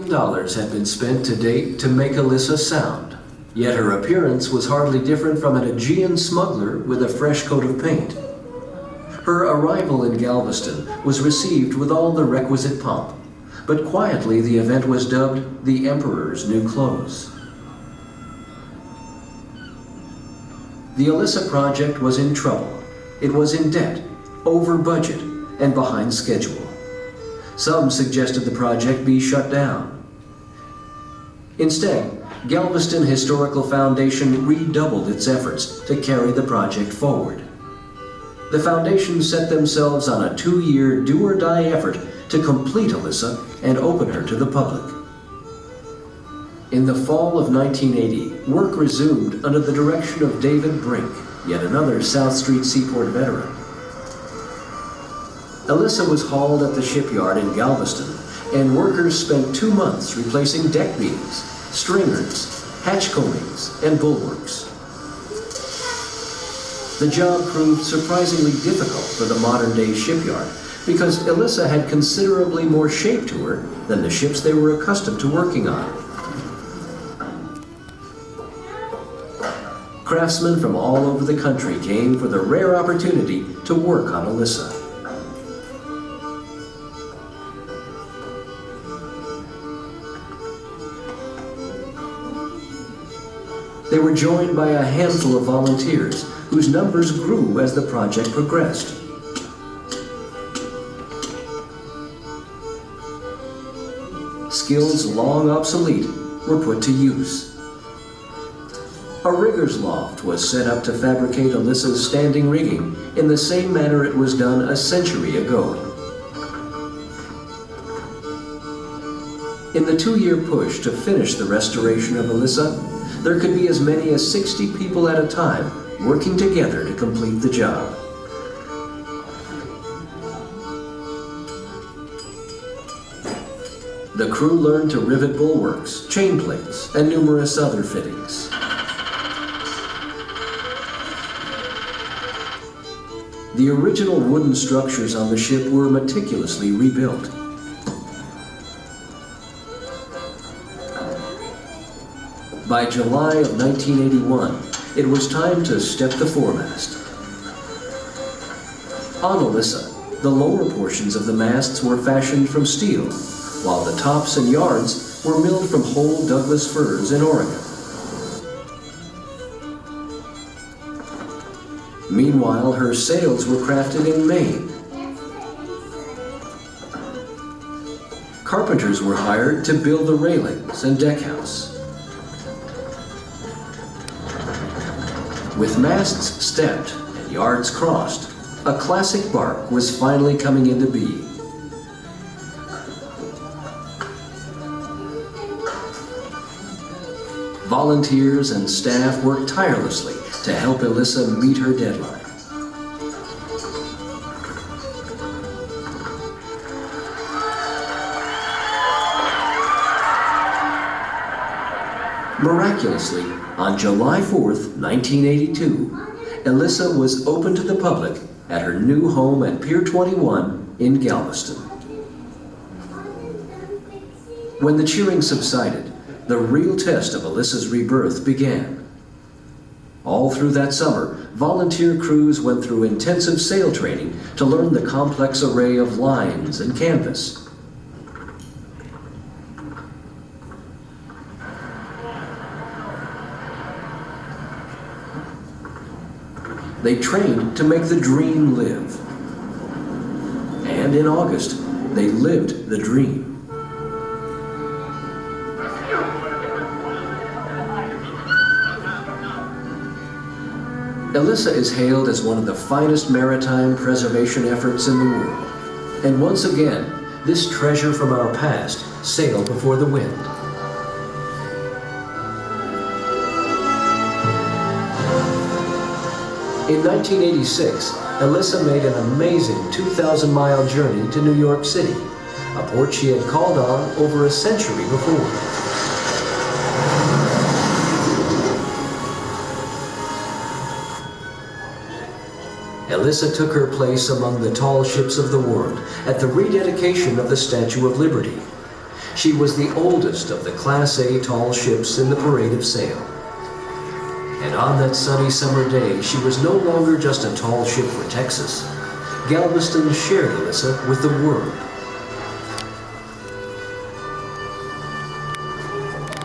Dollars had been spent to date to make Elissa sound, yet her appearance was hardly different from an Aegean smuggler with a fresh coat of paint. Her arrival in Galveston was received with all the requisite pomp, but quietly the event was dubbed the Emperor's New Clothes. The Elissa project was in trouble. It was in debt, over budget, and behind schedule. Some suggested the project be shut down. Instead, Galveston Historical Foundation redoubled its efforts to carry the project forward. The foundation set themselves on a 2-year do-or-die effort to complete Elissa and open her to the public. In the fall of 1980, work resumed under the direction of David Brink, yet another South Street Seaport veteran. Elissa was hauled at the shipyard in Galveston, and workers spent 2 months replacing deck beams, stringers, hatch combings, and bulwarks. The job proved surprisingly difficult for the modern-day shipyard because Elissa had considerably more shape to her than the ships they were accustomed to working on. Craftsmen from all over the country came for the rare opportunity to work on Elissa. They were joined by a handful of volunteers whose numbers grew as the project progressed. Skills long obsolete were put to use. A rigger's loft was set up to fabricate Elissa's standing rigging in the same manner it was done a century ago. In the 2-year push to finish the restoration of Elissa, there could be as many as 60 people at a time working together to complete the job. The crew learned to rivet bulwarks, chain plates, and numerous other fittings. The original wooden structures on the ship were meticulously rebuilt. By July of 1981, it was time to step the foremast. On Elissa, the lower portions of the masts were fashioned from steel, while the tops and yards were milled from whole Douglas firs in Oregon. Meanwhile, her sails were crafted in Maine. Carpenters were hired to build the railings and deckhouse. With masts stepped and yards crossed, a classic bark was finally coming into being. Volunteers and staff worked tirelessly to help Elissa meet her deadline. Miraculously, on July 4th, 1982, Elissa was open to the public at her new home at Pier 21 in Galveston. When the cheering subsided, the real test of Elissa's rebirth began. All through that summer, volunteer crews went through intensive sail training to learn the complex array of lines and canvas. They trained to make the dream live. And in August, they lived the dream. Elissa is hailed as one of the finest maritime preservation efforts in the world. And once again, this treasure from our past sailed before the wind. In 1986, Elissa made an amazing 2,000-mile journey to New York City, a port she had called on over a century before. Elissa took her place among the tall ships of the world at the rededication of the Statue of Liberty. She was the oldest of the Class A tall ships in the parade of sail. And on that sunny summer day, she was no longer just a tall ship for Texas. Galveston shared Elissa with the world.